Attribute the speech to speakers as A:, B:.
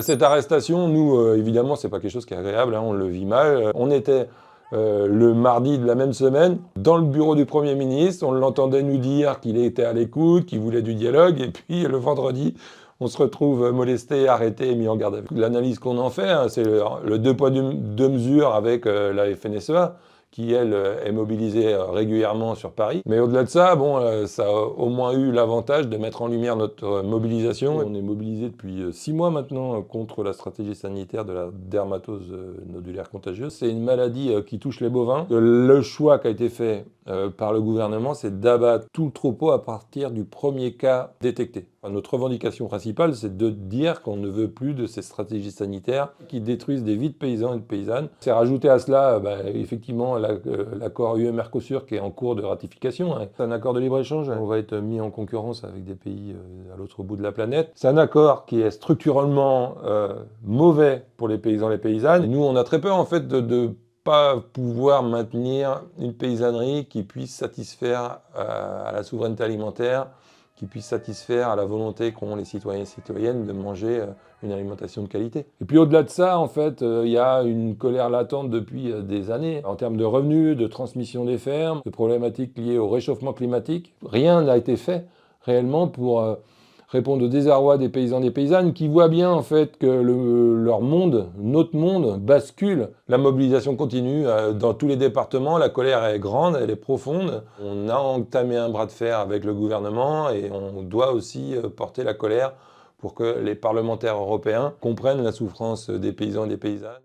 A: Cette arrestation, nous, évidemment, c'est pas quelque chose qui est agréable, hein, on le vit mal. On était le mardi de la même semaine dans le bureau du Premier ministre, on l'entendait nous dire qu'il était à l'écoute, qu'il voulait du dialogue, et puis le vendredi, on se retrouve molesté, arrêté et mis en garde à vue. L'analyse qu'on en fait, hein, c'est le deux poids deux mesures avec la FNSEA, qui, elle, est mobilisée régulièrement sur Paris. Mais au-delà de ça, bon, ça a au moins eu l'avantage de mettre en lumière notre mobilisation. On est mobilisé depuis 6 mois maintenant contre la stratégie sanitaire de la dermatose nodulaire contagieuse. C'est une maladie qui touche les bovins. Le choix qui a été fait par le gouvernement, c'est d'abattre tout le troupeau à partir du premier cas détecté. Enfin, notre revendication principale, c'est de dire qu'on ne veut plus de ces stratégies sanitaires qui détruisent des vies de paysans et de paysannes. C'est rajouté à cela, effectivement, l'accord UE-Mercosur qui est en cours de ratification. Hein. C'est un accord de libre-échange. On va être mis en concurrence avec des pays à l'autre bout de la planète. C'est un accord qui est structurellement mauvais pour les paysans et les paysannes. Et nous, on a très peur, en fait, de pas pouvoir maintenir une paysannerie qui puisse satisfaire à la souveraineté alimentaire, qui puisse satisfaire à la volonté qu'ont les citoyens et citoyennes de manger une alimentation de qualité. Et puis au-delà de ça, en fait, il y a une colère latente depuis des années en termes de revenus, de transmission des fermes, de problématiques liées au réchauffement climatique. Rien n'a été fait réellement pour répondre au désarroi des paysans et des paysannes qui voient bien en fait que leur monde, notre monde, bascule. La mobilisation continue dans tous les départements, la colère est grande, elle est profonde. On a entamé un bras de fer avec le gouvernement et on doit aussi porter la colère pour que les parlementaires européens comprennent la souffrance des paysans et des paysannes.